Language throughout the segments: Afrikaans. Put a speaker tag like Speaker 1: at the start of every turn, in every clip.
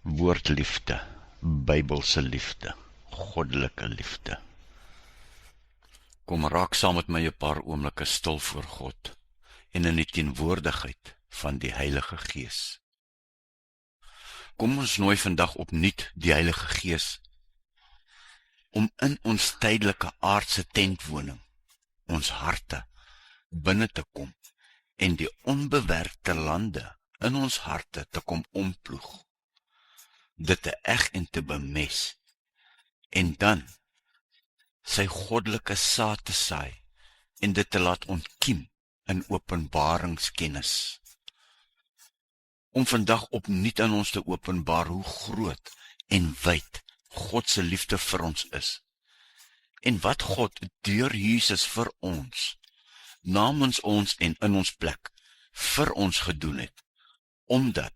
Speaker 1: Woordliefde, Bybelse liefde, goddelike liefde. Kom raak saam met my 'n paar oomblikke stil voor God en in die teenwoordigheid van die Heilige Gees. Kom ons nooi vandag opnuut die Heilige Gees om in ons tydelike aardse tentwoning, ons harte, binne te kom en die onbewerkte lande in ons harte te kom omploeg, dit te eg en te bemes, en dan sy goddelike saad te saai en dit te laat ontkiem in openbaringskennis. Om vandag opnuut aan ons te openbaar hoe groot en wyd God se liefde vir ons is, en wat God deur Jesus vir ons, namens ons en in ons plek, vir ons gedoen het, omdat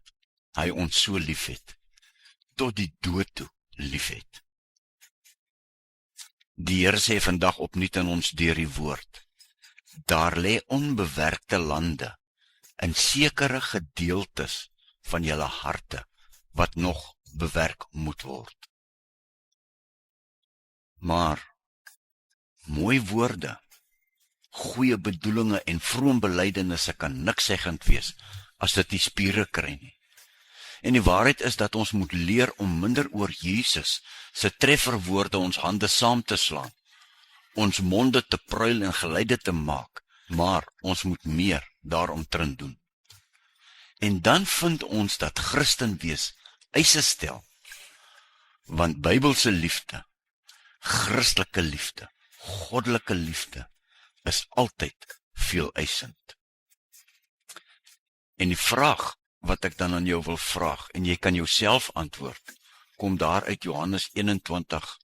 Speaker 1: hy ons so lief het, tot die dood toe lief het. Die Here sê vandag opnuut aan ons deur die woord, daar lê onbewerkte lande in sekere gedeeltes van julle harte, wat nog bewerk moet word. Maar, mooi woorde, goeie bedoelinge en vroom belydenisse kan nikszeggend wees, as dit die spiere kry nie. En die waarheid is dat ons moet leer om minder oor Jesus se trefferwoorde ons hande saam te slaan, ons monde te pruil en geluide te maak, maar ons moet meer daaromtrent doen. En dan vind ons dat Christen wees eise stel, want Bybelse liefde, Christelike liefde, goddelike liefde, is altyd veel eisend. En die vraag wat ek dan aan jou wil vraag, en jy kan jouself antwoord, kom daar uit Johannes 21,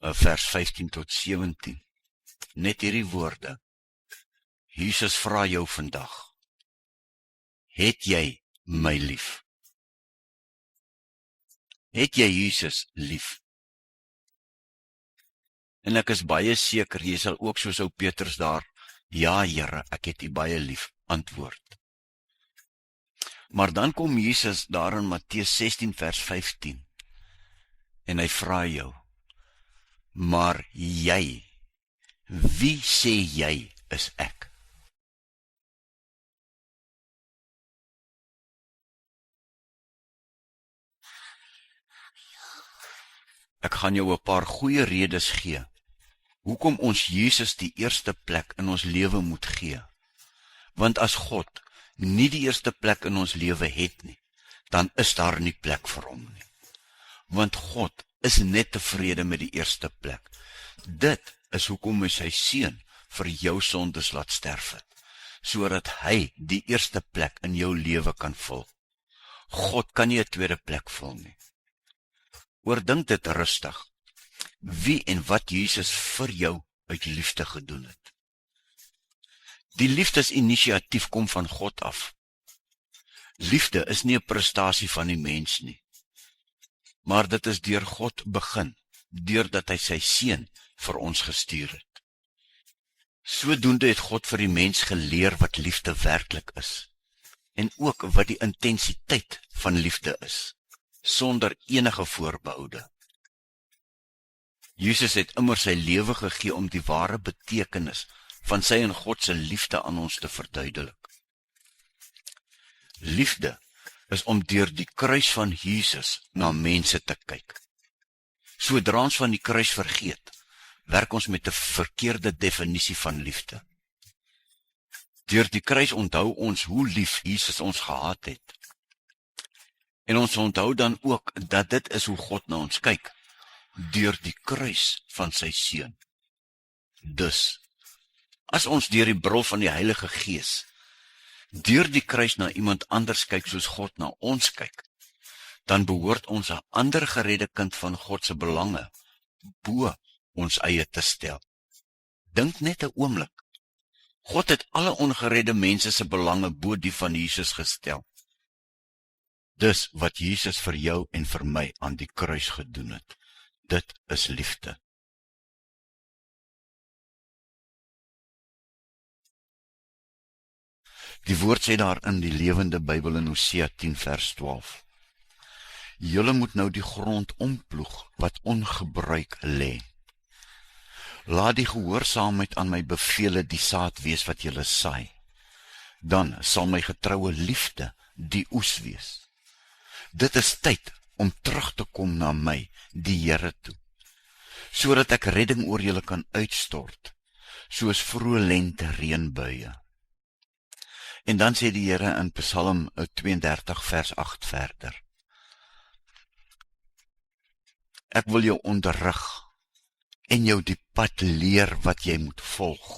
Speaker 1: vers 15 tot 17. Net hierdie woorde. Jesus vra jou vandag, het jy my lief? Het jy Jesus lief? En ek is baie seker, jy sal ook soos ou Petrus daar, ja Here, ek het U baie lief, antwoord. Maar dan kom Jesus daar in Matteus 16 vers 15, en hy vra jou, maar jy, wie sê jy is ek? Ek gaan jou 'n paar goeie redes gee, hoekom ons Jesus die eerste plek in ons lewe moet gee. Want as God nie die eerste plek in ons lewe het nie, dan is daar nie plek vir hom nie. Want God is net tevrede met die eerste plek. Dit is hoekom hy sy seun vir jou sondes laat sterf het, sodat hy die eerste plek in jou lewe kan vul. God kan nie 'n tweede plek vul nie. Oordink dit rustig, wie en wat Jesus vir jou uit liefde gedoen het. Die liefdesinisiatief kom van God af. Liefde is nie 'n prestasie van die mens nie, maar dit is deur God begin, deurdat hy sy seun vir ons gestuur het. Sodoende het God vir die mens geleer wat liefde werklik is, en ook wat die intensiteit van liefde is, sonder enige voorbehoude. Jesus het immer sy lewe gegee om die ware betekenis van sy en God se liefde aan ons te verduidelik. Liefde is om deur die kruis van Jesus na mense te kyk. Sodra ons van die kruis vergeet, werk ons met 'n verkeerde definisie van liefde. Deur die kruis onthou ons hoe lief Jesus ons gehad het. En ons onthou dan ook dat dit is hoe God na ons kyk, deur die kruis van sy seun. Dus, as ons deur die bril van die Heilige Gees, deur die kruis na iemand anders kyk soos God na ons kyk, dan behoort ons 'n ander geredde kind van God se belange bo ons eie te stel. Dink net 'n oomblik. God het alle ongeredde mense se belange bo die van Jesus gestel. Dis wat Jesus vir jou en vir my aan die kruis gedoen het. Dit is liefde. Die woord sê daar in die Lewende Bybel in Hosea 10 vers 12. Julle moet nou die grond omploeg wat ongebruik lê. Laat die gehoorsaamheid aan my bevele die saad wees wat julle saai. Dan sal my getroue liefde die oes wees. Dit is tyd om terug te kom na my, die Here toe, sodat ek redding oor julle kan uitstort, soos vroeë lente reënbuie. En dan sê die Here in Psalm 32 vers 8 verder: Ek wil jou onderrig en jou die pad leer wat jy moet volg.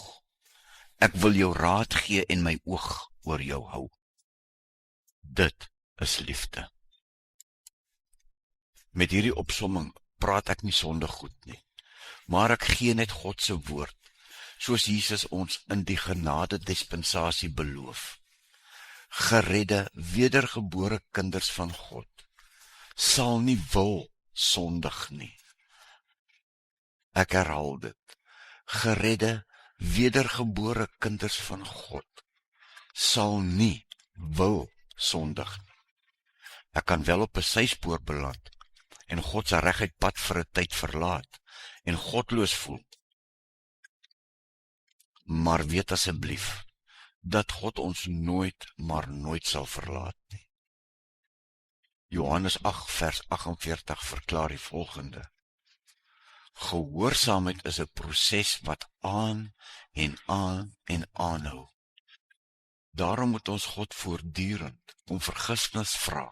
Speaker 1: Ek wil jou raad gee en my oog oor jou hou. Dit is liefde. Met hierdie opsomming praat ek nie sonder goed nie, maar ek gee net God se woord, soos Jesus ons in die genade dispensasie beloof. Geredde, wedergebore kinders van God sal nie wil sondig nie. Ek herhaal dit. Geredde, wedergebore kinders van God sal nie wil sondig nie. Ek kan wel op 'n syspoor beland en God se reguit pad vir 'n tyd verlaat en godloos voel. Maar weet asseblief dat God ons nooit, maar nooit sal verlaat nie. Johannes 8 vers 48 verklaar die volgende: Gehoorsaamheid is 'n proses wat aan en aanhou. Daarom moet ons God voortdurend om vergifnis vra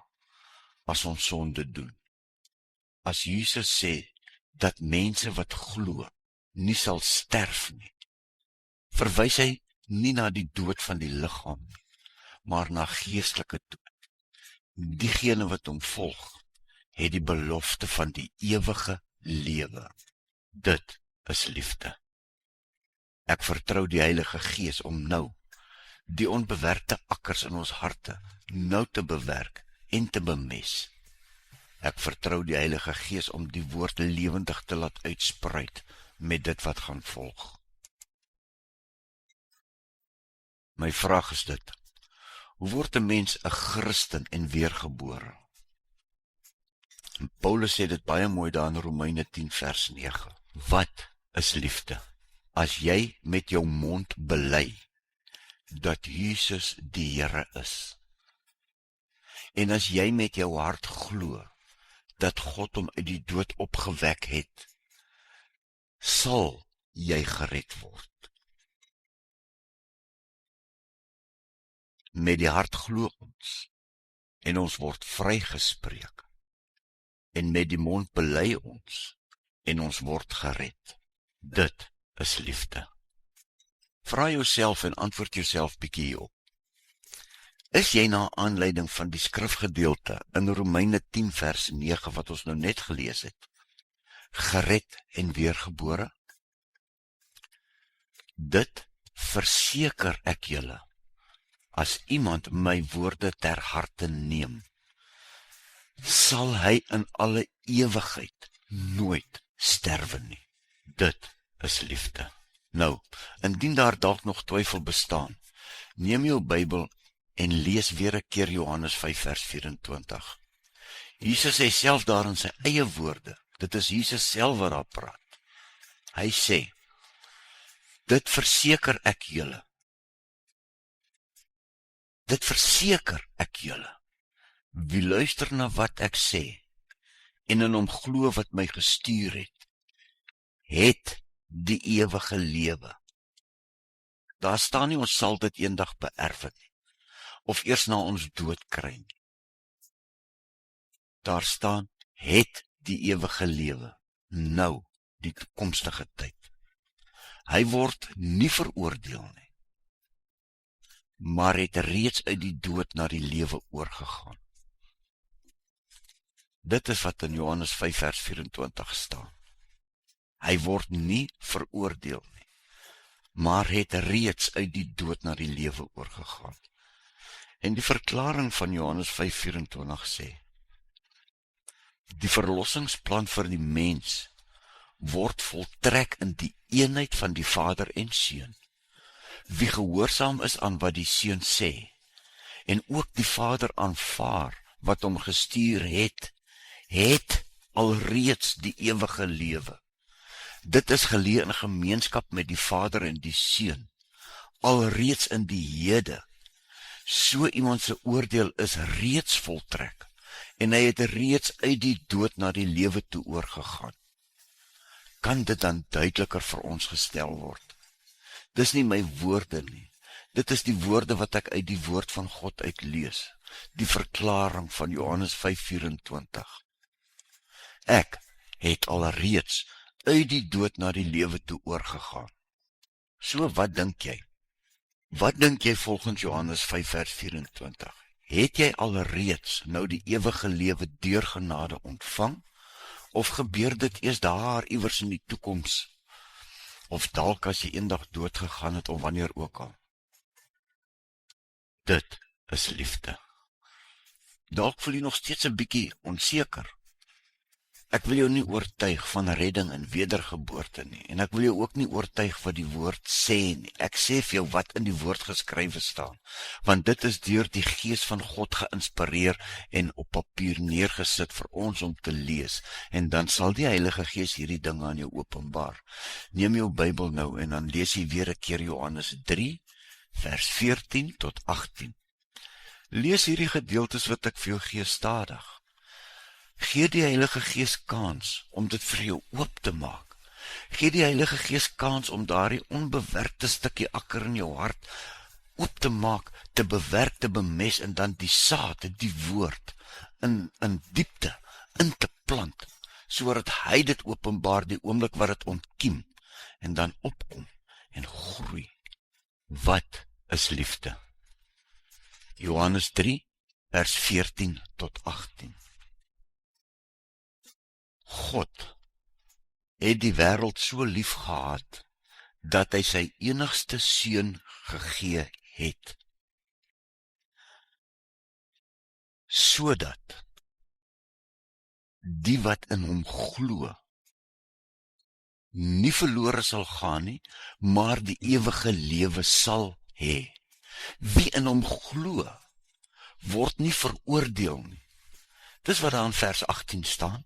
Speaker 1: as ons sonde doen. As Jesus sê dat mense wat glo nie sal sterf nie, verwys hy nie na die dood van die liggaam nie, maar na geestelike dood. Diegene wat hom volg, het die belofte van die ewige lewe. Dit is liefde. Ek vertrou die Heilige Gees om nou die onbewerkte akkers in ons harte nou te bewerk en te bemes. Ek vertrou die Heilige Gees om die woord lewendig te laat uitspruit met dit wat gaan volg. My vraag is dit: hoe word 'n mens 'n Christen en weergebore? En Paulus sê dit baie mooi daar in Romeine 10 vers 9. Wat is liefde? As jy met jou mond bely dat Jesus die Here is, en as jy met jou hart glo dat God hom uit die dood opgewek het, sal jy gered word. Met die hart glo ons, en ons word vrygespreek, en met die mond bely ons, en ons word gered. Dit is liefde. Vra jouself en antwoord jouself bietjie hierop. Is jy na aanleiding van die skrifgedeelte in Romeine 10 vers 9 wat ons nou net gelees het, gered en weergebore? Dit verseker ek julle, as iemand my woorde ter harte neem, sal hy in alle ewigheid nooit sterwe nie. Dit is liefde. Nou, indien daar dalk nog twyfel bestaan, neem jou Bybel en lees weer 'n keer Johannes 5 vers 24. Jesus sê self daar in sy eie woorde, dit is Jesus self wat daar praat. Hy sê, dit verseker ek julle. Dit verseker ek julle. Wie luister na wat ek sê, en in hom glo wat my gestuur het die ewige lewe. Daar staan nie ons sal dit eendag beerf het nie, of eers na ons dood kry nie. Daar staan, het die ewige lewe, nou, die toekomstige tyd. Hy word nie veroordeel nie, maar het reeds uit die dood na die lewe oorgegaan. Dit is wat in Johannes 5 vers 24 staan. Hy word nie veroordeel nie, maar het reeds uit die dood na die lewe oorgegaan. En die verklaring van Johannes 5:24 sê, die verlossingsplan vir die mens word voltrek in die eenheid van die Vader en Seun. Wie gehoorsaam is aan wat die Seun sê, en ook die Vader aanvaar wat hom gestuur het het alreeds die ewige lewe. Dit is geleë in gemeenskap met die Vader en die Seun, alreeds in die hede. So iemand se oordeel is reeds voltrek, en hy het reeds uit die dood na die lewe toe oorgegaan. Kan dit dan duideliker vir ons gestel word? Dis nie my woorde nie. Dit is die woorde wat ek uit die woord van God uitlees, die verklaring van Johannes 5:24. Ek het alreeds uit die dood na die lewe toe oorgegaan. So wat dink jy? Wat dink jy volgens Johannes 5:24? Het jy alreeds nou die ewige lewe deur genade ontvang? Of gebeur dit eers daar iewers in die toekoms? Of dalk as jy eendag dood gegaan het of wanneer ook al? Dit is liefde. Dalk voel jy nog steeds 'n bietjie onseker. Ek wil jou nie oortuig van redding en wedergeboorte nie, en ek wil jou ook nie oortuig wat die woord sê nie. Ek sê vir jou wat in die woord geskrywe staan, want dit is deur die Gees van God geïnspireer en op papier neergesit vir ons om te lees, en dan sal die Heilige Gees hierdie dinge aan jou openbaar. Neem jou Bybel nou en dan lees jy weer 'n keer Johannes 3, vers 14 tot 18. Lees hierdie gedeeltes wat ek vir jou gee stadig. Gee die Heilige Gees kans om dit vir jou oop te maak. Gee die Heilige Gees kans om daardie onbewerkte stukkie akker in jou hart oop te maak, te bewerk, te bemes, en dan die saad, die woord, in diepte, in te plant, sodat hy dit openbaar die oomblik wat dit ontkiem, en dan opkom, en groei. Wat is liefde? Johannes 3, vers 14 tot 18. God het die wêreld so lief gehad, dat hy sy enigste seun gegee het, sodat die wat in hom glo, nie verlore sal gaan nie, maar die ewige lewe sal hê. Wie in hom glo, word nie veroordeel nie. Dis wat daar in vers 18 staan.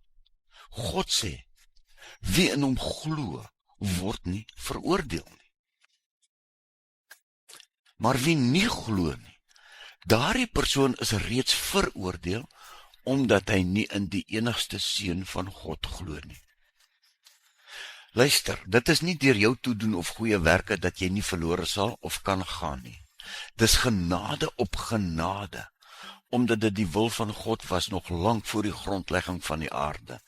Speaker 1: God sê, wie in hom glo, word nie veroordeel nie. Maar wie nie glo nie, daardie persoon is reeds veroordeel, omdat hy nie in die enigste seun van God glo nie. Luister, dit is nie deur jou toedoen of goeie werke dat jy nie verlore sal of kan gaan nie. Dis genade op genade, omdat dit die wil van God was nog lank voor die grondlegging van die aarde.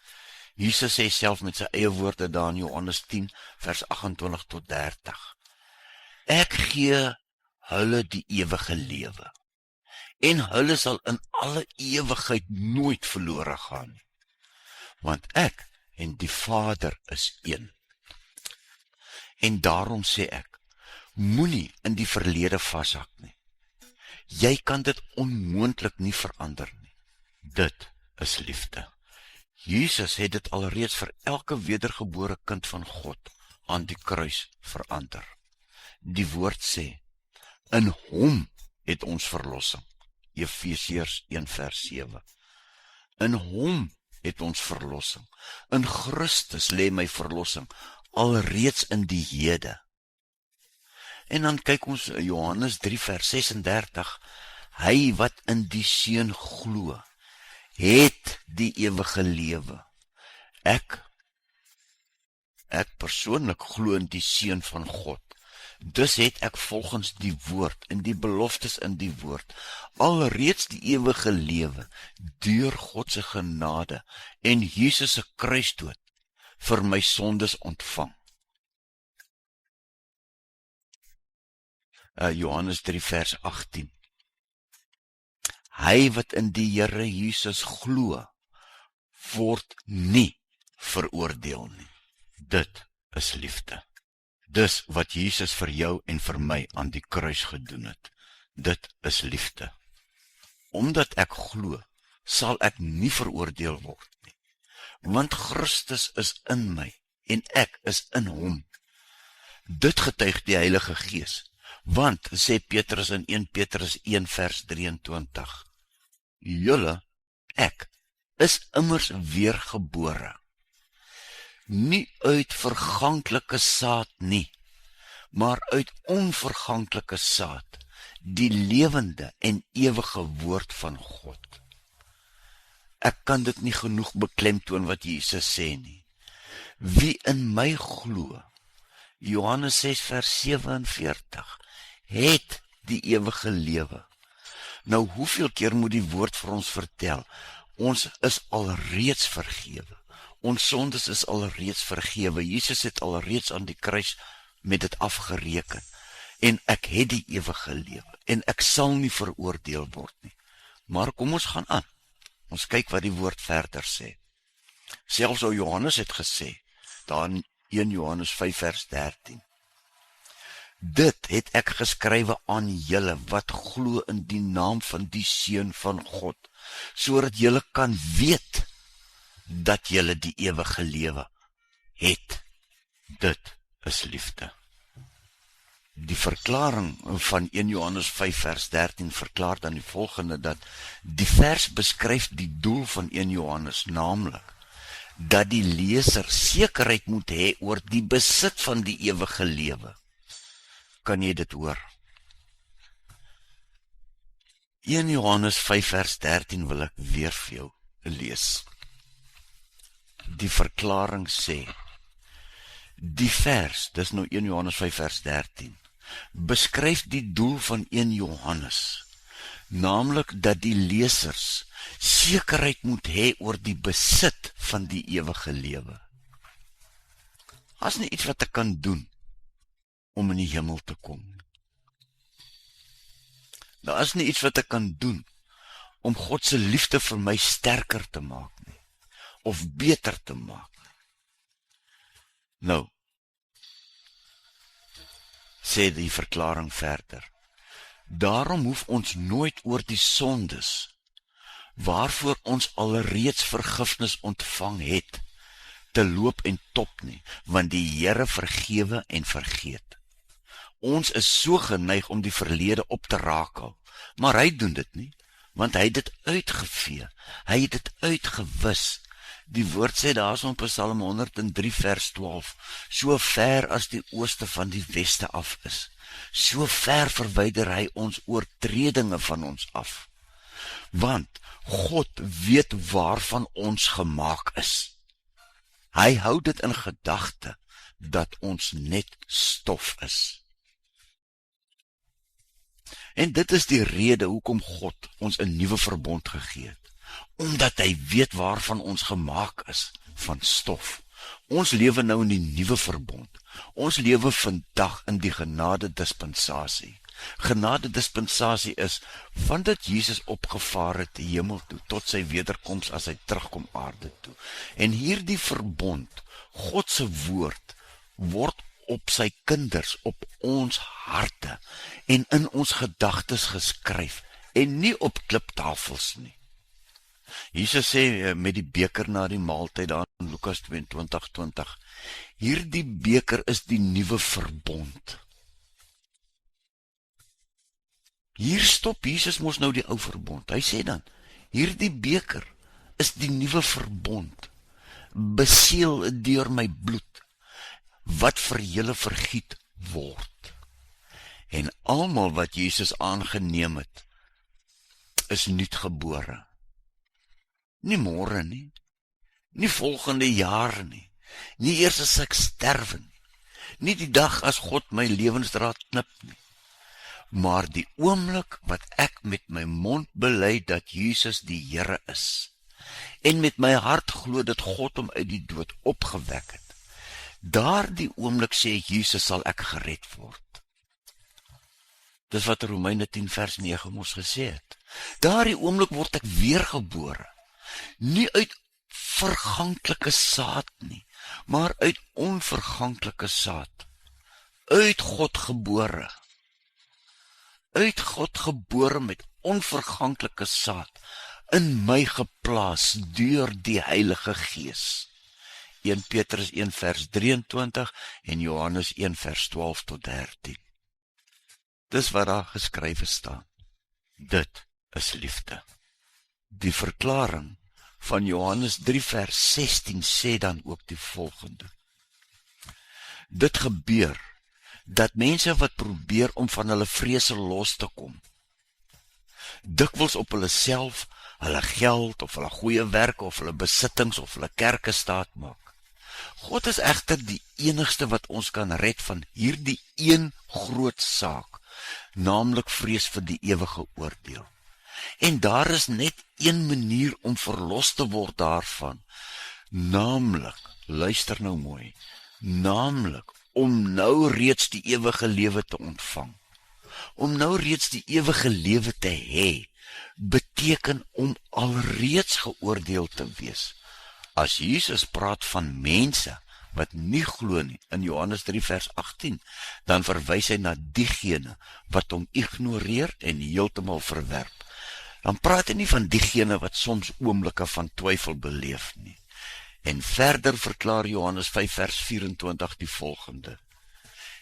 Speaker 1: Jesus sê self met sy eie woorde daar in Johannes 10, vers 28 tot 30. Ek gee hulle die ewige lewe, en hulle sal in alle ewigheid nooit verlore gaan nie, want ek en die Vader is een. En daarom sê ek, moenie in die verlede vashak nie. Jy kan dit onmoontlik nie verander nie. Dit is liefde. Jesus het dit alreeds vir elke wedergebore kind van God aan die kruis verander. Die woord sê, in hom het ons verlossing. Efesiërs 1 vers 7. In hom het ons verlossing. In Christus lê my verlossing, alreeds in die hede. En dan kyk ons Johannes 3 vers 36, hy wat in die Seun glo, het die ewige lewe. Ek persoonlik glo in die Seun van God. Dus het ek volgens die woord en die beloftes in die woord alreeds die ewige lewe deur God se genade en Jesus se kruisdood vir my sondes ontvang. Johannes 3 vers 18. Hy wat in die Here Jesus glo, word nie veroordeel nie. Dit is liefde. Dis wat Jesus vir jou en vir my aan die kruis gedoen het. Dit is liefde. Omdat ek glo, sal ek nie veroordeel word nie. Want Christus is in my en ek is in hom. Dit getuig die Heilige Gees. Want, sê Petrus in 1 Petrus 1 vers 23, julle, ek is immers weergebore, nie uit verganklike saad nie, maar uit onverganklike saad, die lewende en ewige woord van God. Ek kan dit nie genoeg beklemtoon wat Jesus sê nie. Wie in my glo, Johannes 6 vers 47, het die ewige lewe. Nou, hoeveel keer moet die woord vir ons vertel? Ons is alreeds vergewe. Ons sondes is alreeds vergewe. Jesus het alreeds aan die kruis met dit afgereken. En ek het die ewige lewe. En ek sal nie veroordeel word nie. Maar kom ons gaan aan. Ons kyk wat die woord verder sê. Selfs ou Johannes het gesê, daar in 1 Johannes 5 vers 13. Dit het ek geskrywe aan julle wat glo in die naam van die Seun van God, sodat julle kan weet dat julle die ewige lewe het. Dit is liefde. Die verklaring van 1 Johannes 5 vers 13 verklaar dan die volgende, dat die vers beskryf die doel van 1 Johannes, naamlik dat die leser sekerheid moet hê oor die besit van die ewige lewe. Kan jy dit hoor? 1 Johannes 5 vers 13 wil ek weer vir jou lees. Die verklaring sê, die vers, dis nou 1 Johannes 5 vers 13, beskryf die doel van 1 Johannes, naamlik dat die lesers sekerheid moet hê oor die besit van die ewige lewe. As nie iets wat ek kan doen om in die hemel te kom. Daar is nie iets wat ek kan doen om God se liefde vir my sterker te maak nie, of beter te maak. Nou, sê die verklaring verder, daarom hoef ons nooit oor die sondes, waarvoor ons alreeds vergifnis ontvang het, te loop en top nie, want die Here vergewe en vergeet. Ons is so geneig om die verlede op te rakel, maar hy doen dit nie, want hy het dit uitgevee, hy het dit uitgewis. Die woord sê daar in Psalm 103 vers 12, so ver as die ooste van die weste af is, so ver verwyder hy ons oortredinge van ons af. Want God weet waarvan ons gemaak is. Hy hou dit in gedagte dat ons net stof is. En dit is die rede hoekom God ons 'n nuwe verbond gegee het. Omdat hy weet waarvan ons gemaak is, van stof. Ons lewe nou in die nuwe verbond. Ons lewe vandag in die genade dispensasie. Genade dispensasie is, van dat Jesus opgevaar het die hemel toe, tot sy wederkoms as hy terugkom aarde toe. En hierdie verbond, God se woord, word op sy kinders, op ons harte, en in ons gedagtes geskryf, en nie op kliptafels nie. Jesus sê met die beker na die maaltyd daar in Lukas 22:20, hierdie beker is die nuwe verbond. Hier stop Jesus mos nou die ou verbond. Hy sê dan, hierdie beker is die nuwe verbond, beseël deur my bloed, wat vir julle vergiet word. En almal wat Jesus aangeneem het, is nuutgebore. Nie môre nie, nie volgende jaar nie, nie eers as ek sterwe nie, nie die dag as God my lewensdraad knip nie, maar die oomblik wat ek met my mond bely dat Jesus die Here is, en met my hart glo dat God hom uit die dood opgewek het, daardie oomblik sê Jesus sal ek gered word. Dis wat Romeine 10 vers 9 mos gesê het. Daardie oomblik word ek weergebore, nie uit verganklike saad nie, maar uit onverganklike saad, uit God gebore. Uit God gebore met onverganklike saad, in my geplaas deur die Heilige Gees. 1 Petrus 1 vers 23 en Johannes 1 vers 12 tot 13. Dis wat daar geskrywe staan. Dit is liefde. Die verklaring van Johannes 3 vers 16 sê dan ook die volgende. Dit gebeur, dat mense wat probeer om van hulle vrese los te kom, dikwels op hulle self, hulle geld, of hulle goeie werk, of hulle besittings, of hulle kerke staat maak. God is egter die enigste wat ons kan red van hierdie een groot saak, naamlik vrees vir die ewige oordeel. En daar is net een manier om verlos te word daarvan, naamlik, luister nou mooi, naamlik om nou reeds die ewige lewe te ontvang. Om nou reeds die ewige lewe te hê, beteken om alreeds geoordeel te wees. As Jesus praat van mense wat nie glo nie, in Johannes 3 vers 18, dan verwys hy na diegene wat hom ignoreer en heeltemal verwerp. Dan praat hy nie van diegene wat soms oomblikke van twyfel beleef nie. En verder verklaar Johannes 5 vers 24 die volgende.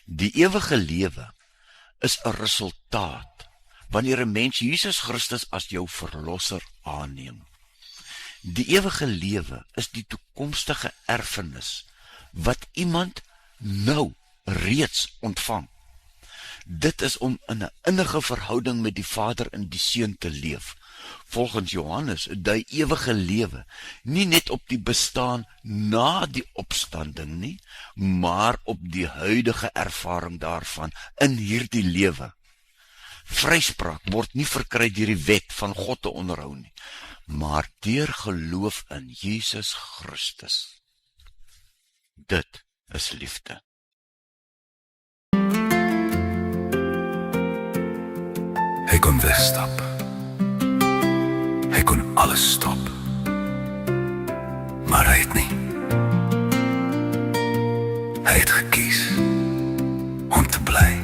Speaker 1: Die ewige lewe is 'n resultaat wanneer 'n mens Jesus Christus as jou verlosser aanneem. Die ewige lewe is die toekomstige erfenis wat iemand nou reeds ontvang. Dit is om in 'n innige verhouding met die Vader en die Seun te leef. Volgens Johannes dui ewige lewe nie net op die bestaan na die opstanding nie, maar op die huidige ervaring daarvan in hierdie lewe. Vryspraak word nie verkry deur die wet van God te onderhou nie, maar deur geloof in Jesus Christus. Dit is liefde.
Speaker 2: Hy kon wegstap. Hy kon alles stop. Maar hy het nie. Hy het gekies om te bly.